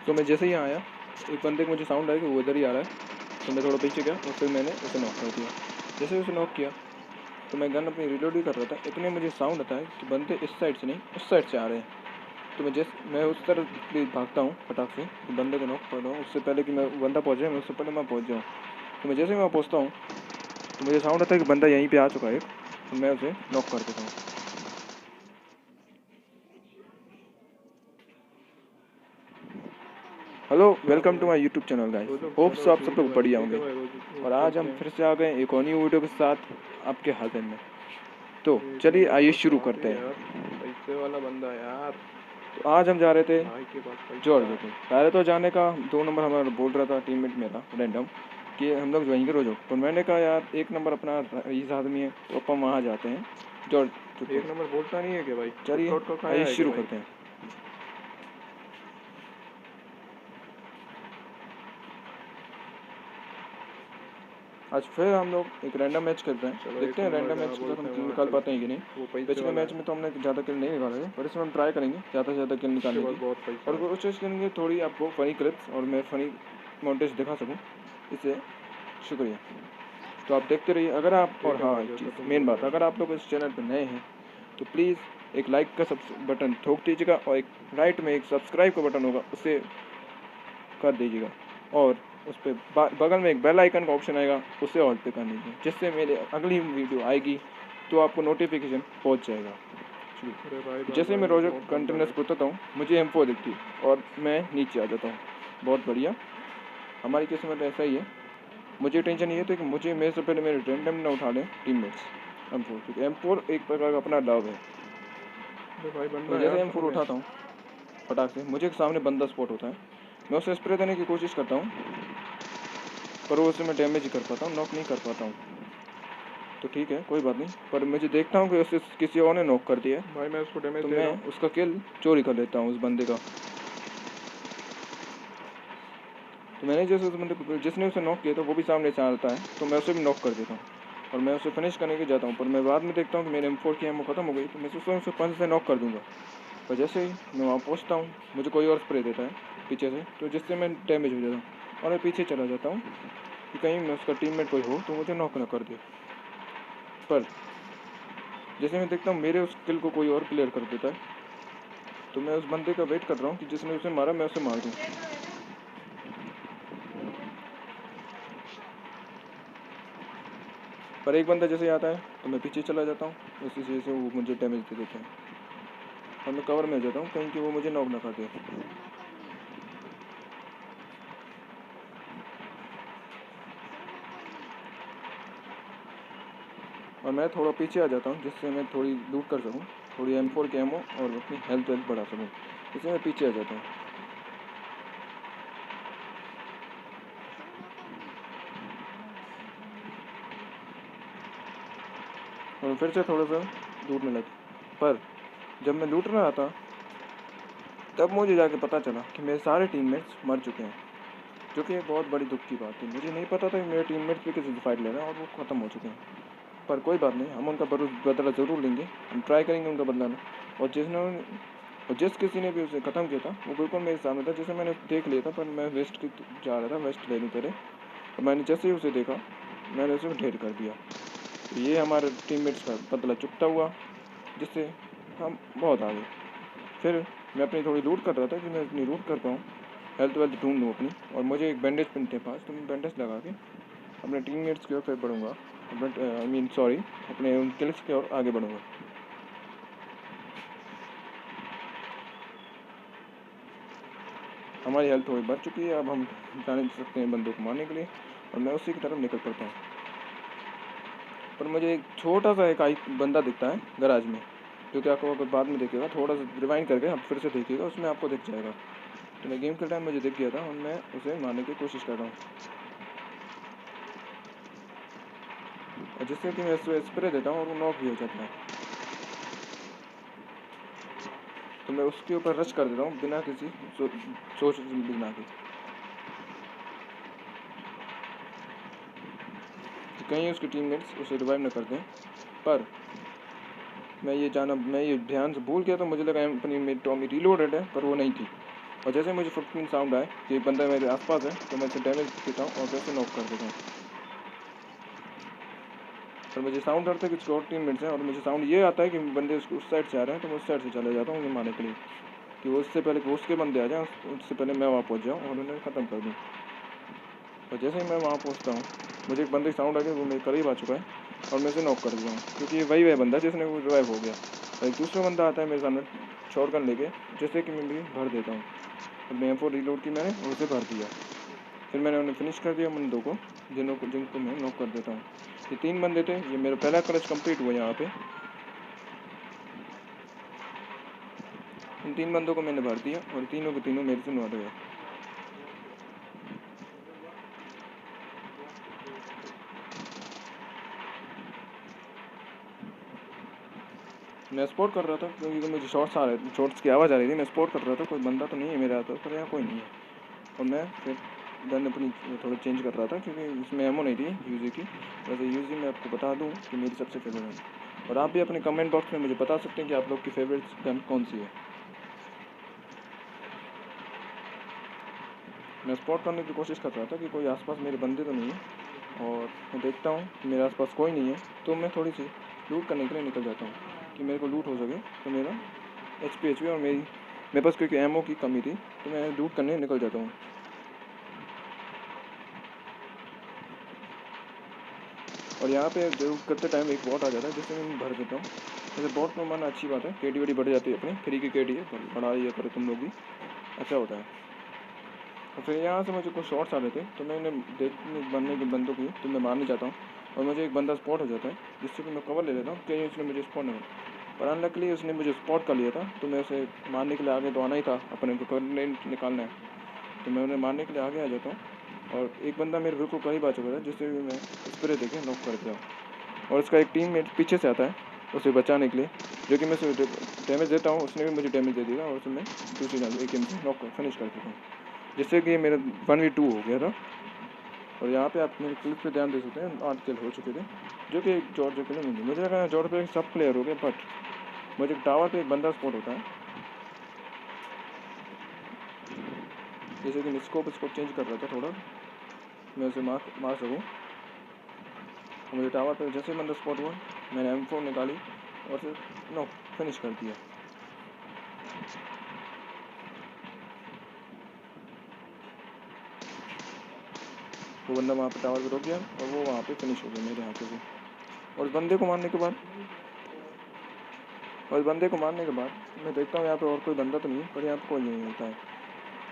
तो मैं जैसे ही यहाँ आया, एक बंदे को मुझे साउंड आया कि वो इधर ही आ रहा है, तो मैं थोड़ा पीछे गया और फिर मैंने उसे नॉक कर दिया। जैसे उसे नॉक किया तो मैं गन अपनी रिलोड ही कर रहा था, इतने मुझे साउंड आता है कि बंदे इस साइड से नहीं उस साइड से आ रहे हैं। तो मैं उस तरफ भी भागता हूँ फटाक से कि बंदे को नॉक कर रहा हूँ, उससे पहले कि मैं बंदा पहुँच जाए, मैं उससे पहले मैं पहुँच जाऊँ। तो मैं जैसे ही वहाँ पहुँचता हूँ तो मुझे साउंड आता है कि बंदा यहीं पे आ चुका है, तो मैं उसे नॉक कर देता हूँ। Hello, welcome to my YouTube channel guys. Hopes आप सब लोग बढ़िया होंगे और आज हम फिर से आ गए एक और न्यू वीडियो के साथ आपके हाथ में। तो चलिए आइए शुरू करते हैं। पैसे वाला बंदा यार। तो आज हम जा रहे थे भाई के पास पैसा जॉर्ज है। को। पहले तो जाने का 2 नंबर हमारा बोल रहा था टीममेट मेरा रैंडम कि हम लोग वहीं के रोज हो, तो मैंने कहा यार 1 नंबर अपना इस आदमी है तो अपन वहाँ जाते हैं जॉर्ज। 1 नंबर बोलता नहीं है क्या भाई? चलिए शूट का खाया आइए है क्या शुरू भाई? करते हैं। आज फिर हम लोग एक रैंडम मैच खेल रहे हैं, देखते हैं रैंडम मैच के साथ हम किल निकाल पाते हैं कि नहीं। वो पैसे पिछले वाला मैच में तो हमने ज़्यादा किल नहीं निकाले थे, पर इसमें हम ट्राई करेंगे ज़्यादा से ज़्यादा किल निकालने की बहुत पैसा और कोशिश करेंगे थोड़ी आपको फ़नी क्लिप्स और मैं फ़नी मोन्टेज दिखा सकूँ, इससे शुक्रिया। तो आप देखते रहिए। अगर आप और हाँ एक चीज़ मेन बात, अगर आप लोग इस चैनल पर नए हैं तो प्लीज़ एक लाइक का बटन ठोक दीजिएगा और एक राइट में एक सब्सक्राइब का बटन होगा उसे कर दीजिएगा और उस पर बगल में एक बेल आइकन का ऑप्शन आएगा, उसे ऑल पे कर लीजिए, जिससे मेरे अगली वीडियो आएगी तो आपको नोटिफिकेशन पहुंच जाएगा। जैसे मैं रोज कंटिन्यूस बताता हूँ, मुझे M4 दिखती है और मैं नीचे आ जाता हूँ। बहुत बढ़िया, हमारी किस्मत ऐसा ही है। मुझे टेंशन ये था कि मुझे मेरे से पहले मेरे रैंडम ना उठा लें टीममेट्स M4, क्योंकि M4 एक प्रकार का अपना लव है। तो जैसे M4 उठाता हूँ फटाक से, मुझे सामने बंदा स्पॉट होता है, मैं उसे स्प्रे देने की कोशिश करता हूँ पर वो उसे मैं डैमेज ही कर पाता हूँ, नॉक नहीं कर पाता हूँ। तो ठीक है कोई बात नहीं, पर मुझे देखता हूँ कि उसे किसी और ने नॉक कर दिया है भाई, मैं उसको डैमेज तो दे रहा मैं हूँ। उसका किल चोरी कर लेता हूँ उस बंदे का। तो मैंने जैसे उस बंदे को जिसने उसे नॉक किया था वो भी सामने से आता है तो मैं उसे भी नॉक कर देता हूँ और मैं उसे फिनिश करने के जाता हूँ, पर मैं बाद में देखता हूँ कि मेरे M4 की एमो ख़त्म हो गई, तो मैं सोचता हूँ उसे 5 से नॉक कर दूँगा। पर जैसे ही मैं वहाँ पहुँचता हूँ मुझे कोई और स्प्रे देता है पीछे से, तो जिससे मैं डैमेज हो जाता हूँ और मैं पीछे चला जाता हूँ कि कहीं मैं उसका टीममेट कोई हो तो मुझे नॉक ना कर दे। पर जैसे मैं देखता हूँ मेरे उस किल को कोई और क्लियर कर देता है, तो मैं उस बंदे का वेट कर रहा हूँ कि जिसने उसे मारा मैं उसे मार दूँ। पर एक बंदा जैसे आता है तो मैं पीछे चला जाता हूँ, इसी वजह से वो मुझे डैमेज दे देते हैं और मैं कवर में हो जाता हूँ कहीं कि वो मुझे नॉक ना कर दे। और मैं थोड़ा पीछे आ जाता हूँ जिससे मैं थोड़ी लूट कर सकूँ, थोड़ी M4 के एमो और अपनी हेल्थ बढ़ा सकूँ, इसलिए मैं पीछे आ जाता हूँ। और फिर से थोड़ा सा लूटने लगा, पर जब मैं लूट रहा था तब मुझे जाके पता चला कि मेरे सारे टीममेट्स मर चुके हैं, जो कि एक बहुत बड़ी दुख की बात थी। मुझे नहीं पता था कि मेरे टीममेट्स भी किसी से फाइट ले रहे हैं और वो ख़त्म हो चुके हैं। पर कोई बात नहीं, हम उनका बदला ज़रूर लेंगे, हम ट्राई करेंगे उनका बदला लें। और जिस किसी ने भी उसे ख़त्म किया था वो बिल्कुल मेरे सामने था, जिसे मैंने देख लिया था, पर मैं वेस्ट की जा रहा था, वेस्ट ले लूँ पहले, और मैंने जैसे ही उसे देखा मैंने उसे ढेर कर दिया। तो ये हमारे टीममेट्स का बदला चुकता हुआ, जिससे हम बहुत आगे। फिर मैं अपनी थोड़ी लूट कर रहा था कि मैं अपनी लूट कर पाऊँ, हेल्थ वेल्थ ढूंढ लूँ अपनी, और मुझे एक बैंडेज पिन थे पास, तो मैं बैंडेज लगा के अपने टीममेट्स की ओर फिर बढ़ूँगा, अपने उन किल्स की ओर आगे बढ़ूँगा। हमारी हेल्थ थोड़ी बढ़ चुकी है, अब हम जाने सकते हैं बंदों को मारने के लिए, और मैं उसी की तरफ निकल पड़ता हूँ। पर मुझे एक छोटा सा एक बंदा दिखता है गराज में, जो कि आपको अगर बाद में देखेगा, थोड़ा सा रिवाइंड करके आप फिर से देखिएगा, उसमें आपको दिख जाएगा। तो मैं गेम के टाइम मुझे दिख गया था और मैं उसे मारने की कोशिश कर रहा हूँ, और जिससे कि मैं उसे स्प्रे देता हूँ और वो नॉक भी हो जाता है। तो मैं उसके ऊपर रश कर देता हूँ बिना किसी सोच बिना के, कि कहीं उसके टीममेट्स उसे रिवाइव न कर दें। पर मैं ये ध्यान से भूल गया, तो मुझे लगा अपनी मेरी टॉमी रीलोडेड है, पर वो नहीं थी। और जैसे मुझे फुटप्रिंट साउंड आए कि एक बंदा मेरे आसपास है तो मैं इसे डैमेज देता हूँ और वैसे नॉक कर देता हूँ। और मुझे साउंड आता है कि 2-3 मिनट से, और मुझे साउंड ये आता है कि बंदे उस साइड से आ रहे हैं, तो मैं उस साइड से चले जाता हूँ उन्हें मारने के लिए, कि वो उससे पहले कि उसके बंदे आ जाएँ उससे पहले मैं वहाँ पहुँच जाऊँ और उन्हें ख़त्म कर दूँ। और जैसे ही मैं वहाँ पहुँचता हूँ मुझे एक बंदे की साउंड आ गई, वो मेरे करीब आ चुका है और मैं उसे नॉक कर देता हूँ, क्योंकि वही वह बंदा जिसने वो रिवाइव हो गया। और एक दूसरा बंदा आता है मेरे सामने शॉटगन लेके, जैसे कि मैं भी भर देता हूँ। और मैं M4 रीलोड की मैंने और उसे भर दिया। फिर मैंने उन्हें फिनिश कर दिया बंदों को, जिनको मैं नॉक कर देता हूँ। ये 3 बंदे थे। ये मेरा पहला क्लच कंप्लीट हुआ यहाँ पे। इन 3 बंदों को मैंने भर दिया और तीनों के तीनों मेरे से नॉट गए। मैं स्पॉट कर रहा था क्योंकि मुझे शॉट्स की आवाज़ आ रही थी। मैं स्पॉट कर रहा था कोई बंदा तो नहीं है मेरे आसपास, पर यहाँ कोई नहीं है। और मैं फिर गन अपनी थोड़ा चेंज कर रहा था क्योंकि इसमें एमो नहीं थी यूजी की। वैसे यूजी मैं आपको बता दूं कि मेरी सबसे फेवरेट है। और आप भी अपने कमेंट बॉक्स में मुझे बता सकते हैं कि आप लोग की फेवरेट गन कौन सी है। मैं स्पॉट करने की कोशिश कर रहा था कि कोई आसपास मेरे बंदे तो नहीं है, और मैं देखता हूँ कि मेरे आसपास कोई नहीं है तो मैं थोड़ी सी लूट करने के लिए निकल जाता हूँ कि मेरे को लूट हो सके। तो मेरा HP और मेरे पास क्योंकि एमओ की कमी थी तो मैं लूट करने निकल जाता हूँ। और यहाँ पे जरूर करते टाइम एक बॉट आ जाता है जिससे मैं भर देता हूँ। वैसे बॉट में मारना अच्छी बात है, KD वेडी बढ़ जाती है अपनी, फ्री की KD है, बढ़ा दिया करो तुम लोग भी, अच्छा होता है। और फिर यहाँ से मुझे कुछ शॉट्स आ रहे थे तो मैंने देखने बनने के बंदों की तो मैं मारने जाता हूँ और मुझे एक बंदा स्पॉट हो जाता है जिससे कि मैं कवर ले लेता हूँ, कहीं उसने मुझे स्पॉट नहीं, पर अनलकीली उसने मुझे स्पॉट कर लिया था। तो मैं उसे मारने के लिए आगे तो आना ही था, अपने को निकालना है, तो मैं उन्हें मारने के लिए आगे आ जाता हूँ। और एक बंदा मेरे बिल्कुल करीब आ चुका था जिससे भी मैं स्प्रे देके नॉक कर दिया। और उसका एक टीममेट पीछे से आता है उसे बचाने के लिए, जो कि मैं उसे डैमेज देता हूँ, उसने भी मुझे डैमेज दे दिया और उसे मैं दूसरी जान एक से नॉक फिनिश कर देता हूँ, जिससे कि मेरा 1v2 हो गया था। और यहाँ पे आप मेरे क्लिप पे ध्यान दे सकते हैं 8 किल हो चुके थे, जो कि जॉर्ज के लिए मिली। मुझे लगा जॉर्ज पे सब प्लेयर हो गए, बट मुझे टावर पे एक बंदा स्पॉट होता है, जैसे कि मैं स्कोप चेंज कर रहा था थोड़ा, मैं उसे मार सकूँ। मुझे टावर पे जैसे बंदा स्पॉट हुआ मैंने M4 निकाली और फिर नॉक फिनिश कर दिया। वो बंदा वहाँ पे टावर पे रुक गया और वो वहाँ पे फिनिश हो गया मेरे हाथों से। और बंदे को मारने के बाद मैं देखता हूँ यहाँ पे और कोई बंदा तो नहीं है, पर यहाँ पे कोई नहीं होता है।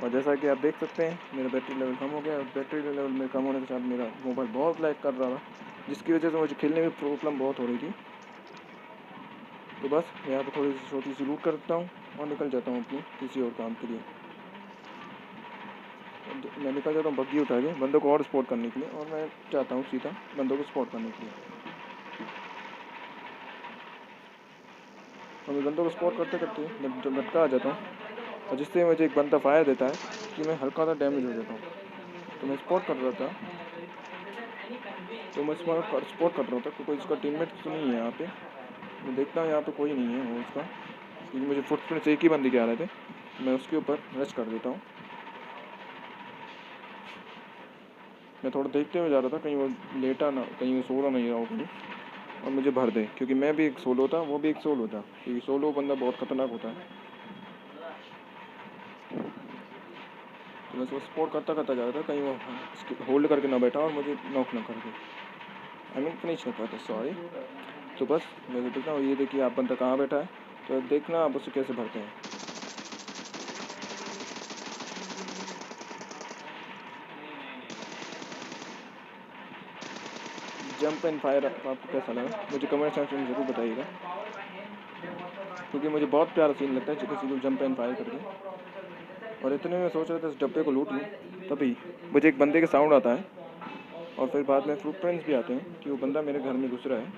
और जैसा कि आप देख सकते हैं मेरा बैटरी लेवल कम हो गया, और बैटरी लेवल में कम होने के साथ मेरा मोबाइल बहुत लैग कर रहा था, जिसकी वजह से मुझे खेलने में प्रॉब्लम बहुत हो रही थी। तो बस यहाँ पे थोड़ी सी छोटी सी लूट करता हूँ और निकल जाता हूँ अपनी किसी और काम के लिए। मैं निकल जाता हूँ बग्गी उठा के बंदों को और स्पॉट करने के लिए, और मैं चाहता हूँ सीधा बंदों को स्पॉट करने के लिए। और मैं बंदों को स्पॉट करते करते मैं जब लटका आ जाता हूँ, और जिससे मुझे एक बंदा फायर देता है कि मैं हल्का सा डैमेज हो जाता हूँ। तो मैं स्पॉट कर रहा था कि कोई इसका टीममेट तो नहीं है यहाँ पे। मैं देखता हूँ यहाँ पे कोई नहीं है वो उसका, क्योंकि मुझे फुटप्रिंट से एक ही बंदे के आ रहे थे, तो मैं उसके ऊपर रश कर देता हूँ। मैं थोड़ा देखते हुए जा रहा था कहीं वो लेटा ना, कहीं वो सो रहा नहीं रहा हो कहीं, और मुझे भर दे, क्योंकि मैं भी एक सोलो था, वो भी एक सोलो था, क्योंकि सोलो बंदा बहुत खतरनाक होता है। तो मैं उसको सपोर्ट करता जा रहा था कहीं वो होल्ड करके ना बैठा और मुझे नॉक ना कर दे, फिनिश कर पाता, सॉरी। तो बस मैं देखता हूँ, ये देखिए आप बंदा कहाँ बैठा है, तो देखना आप उसे कैसे भरते हैं। जंप एंड फायर आपको कैसा लगा मुझे कमेंट सेक्शन में ज़रूर बताइएगा, क्योंकि मुझे बहुत प्यारा सीन लगता है जब किसी को जंप एंड फायर करके। और इतने में सोच रहा था इस डब्बे को लूट लूँ, तभी मुझे एक बंदे का साउंड आता है, और फिर बाद में फुटप्रिंट्स भी आते हैं कि वो बंदा मेरे घर में घुस रहा है।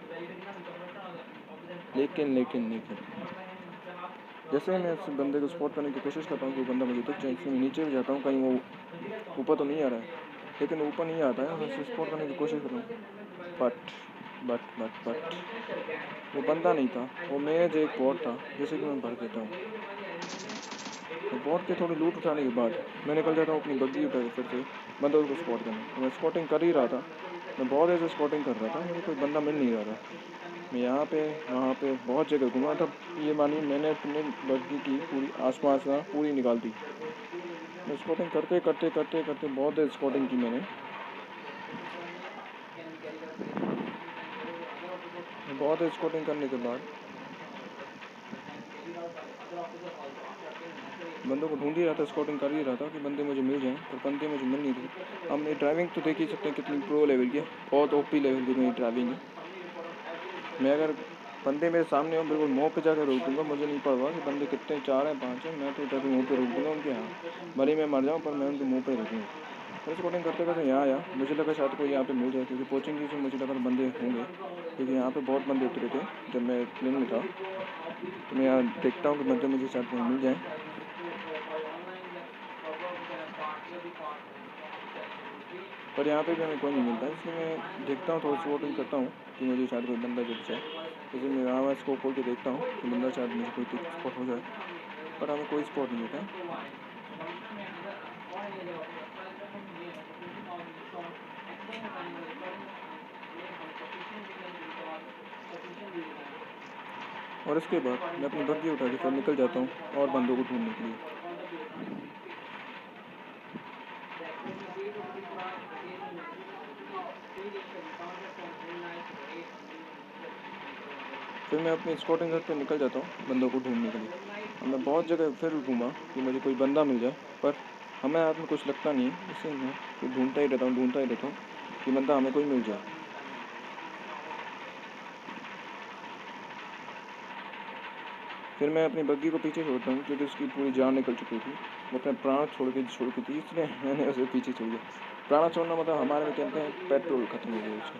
लेकिन जैसे मैं उस बंदे को स्पॉट करने की कोशिश करता हूँ कि वो बंदा मुझे दिख जाए, इसलिए मैं नीचे भी जाता हूँ कहीं वो ऊपर तो नहीं आ रहा है, लेकिन ऊपर नहीं आता है, मैं उसे स्पॉट करने की कोशिश करता हूँ। बट वो बंदा नहीं था, वो मेरा जो एक बॉट था, जैसे कि मैं भर देता हूँ। तो बॉट के थोड़ी लूट उठाने के बाद मैं निकल जाता हूँ अपनी बग्गी उठा के फिर से बंदों को स्पॉट करने। तो मैं स्पॉटिंग कर ही रहा था, मैं बहुत ऐसे स्पॉटिंग कर रहा था, मुझे कोई बंदा मिल नहीं रहा था। मैं यहाँ पे वहाँ पे बहुत जगह घूमा था। ये मानिए मैंने अपनी बग्गी की पूरी आसपास ना पूरी निकाल दी। मैं स्पॉटिंग करते करते करते करते बहुत देर स्पॉटिंग की मैंने। बहुत देर स्पॉटिंग करने के बाद बंदों को ढूंढ ही रहा था, स्कॉटिंग कर ही रहा था कि बंदे मुझे मिल जाएं, पर बंदे मुझे मिल नहीं रहे। अब मेरी ड्राइविंग तो देख ही सकते हैं कितनी प्रो लेवल की है, बहुत ओपी लेवल की मेरी ड्राइविंग है। मैं अगर बंदे मेरे सामने हो बिल्कुल मुँह पे जाकर रोक दूँगा, मुझे नहीं पड़वा कि बंदे कितने 4 हैं 5 हैं, मैं तो जाकर मुँह पे रोक दूँगा उनके। यहाँ भले मैं मर जाऊँ पर मैं उनके मुँह पे रोकूँगा। मैं स्कॉटिंग करते करते यहाँ आया, मुझे लगा शायद कोई यहाँ पे मिल जाए, क्योंकि कोचिंग से मुझे लगा बंदे होंगे, क्योंकि यहाँ पे बहुत बंदे उतरे थे जब मैं प्लेन में था। तो मैं यहाँ देखता हूँ कि बंदे मुझे शायद कोई मिल जाए, पर यहाँ पे भी हमें कोई नहीं मिलता। इसलिए मैं देखता हूँ, थोड़ी सी वोटिंग करता हूँ कि मुझे शायद कोई बंदा जब जाए। जैसे मैं यहाँ स्कोप खोल के देखता हूँ कि बंदा शायद मुझे कोई स्पॉट हो जाए, पर हमें कोई स्पॉट नहीं होता। और इसके बाद मैं अपनी बग्गी उठा के फिर निकल जाता हूँ और बंदों को ढूंढने के लिए। फिर मैं अपनी स्कॉटिंग करके निकल जाता हूँ बंदों को ढूंढने के लिए। और मैं बहुत जगह फिर घूमा कि मुझे कोई बंदा मिल जाए, पर हमें हाथ में कुछ लगता नहीं है। इससे मैं फिर ढूंढता ही रहता हूँ कि बंदा हमें कोई मिल जाए। फिर मैं अपनी बग्गी को पीछे छोड़ता हूँ, क्योंकि उसकी पूरी जान निकल चुकी थी, वो अपने प्राण छोड़ की थी, इसलिए मैंने उसे पीछे छोड़ दिया। प्राण छोड़ना मतलब हमारे में कहते हैं पेट्रोल खत्म हो गया उसका,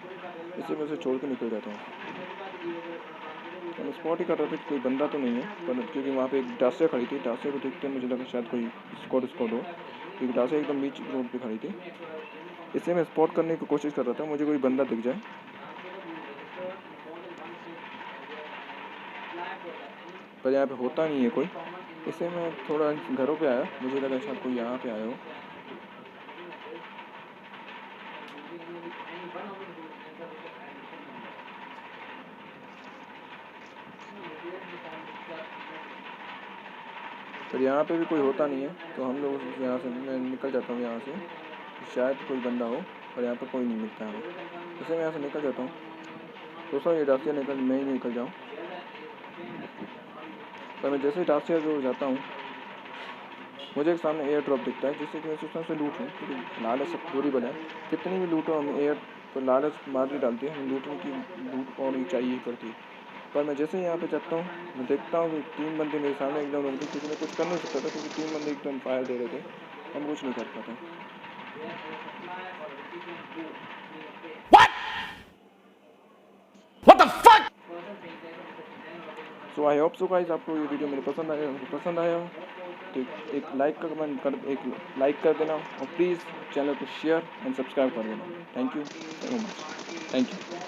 इसलिए मैं उसे छोड़ के निकल जाता हूँ। तो मैं स्पॉट ही कर रहा था कि कोई बंदा तो नहीं है, पर क्योंकि वहाँ पे एक डासिया खड़ी थी, डासिया को देखते मुझे लगा शायद कोई स्क्वाड हो, क्योंकि डासिया एकदम बीच रोड पे खड़ी थी। इसलिए मैं स्पॉट करने की कोशिश कर रहा था, मुझे कोई बंदा दिख जाए, पर यहाँ पे होता नहीं है कोई। इससे मैं थोड़ा घरों पे आया, मुझे लगा शायद कोई यहाँ पे आया हो। पर यहाँ पे भी कोई होता नहीं है, तो हम लोग यहाँ से मैं निकल जाता हूँ यहाँ से, शायद कोई बंदा हो, पर यहाँ पर कोई नहीं मिलता है। इससे मैं यहाँ से निकल जाता हूँ, सोचता हूँ ये डासिया निकल मैं ही निकल जाऊँ, पर मैं जैसे ही डासिया जो जाता हूँ मुझे एक सामने एयर ड्रॉप दिखता है, जिससे कि मैं सोचता हूँ उसे लूट लूँ, क्योंकि लालच सब बुरी बना है। कितनी भी लूटो हम एयर तो लालच मार ही डालती है, हमें लूटने की लूट और नहीं चाहिए पड़ती। पर मैं जैसे ही यहाँ पे जाता हूँ, मैं देखता हूँ कि 3 बंदे मेरे सामने एकदम रोक थे, क्योंकि मैं कुछ कर नहीं सकता था, क्योंकि 3 बंदे एकदम फायर दे रहे थे, हम कुछ नहीं कर पाते। What the fuck? So I hope so guys आपको ये वीडियो मेरे पसंद आया हो तो एक लाइक कर देना, और प्लीज़ चैनल को शेयर एंड सब्सक्राइब कर देना। Thank you so much, thank you.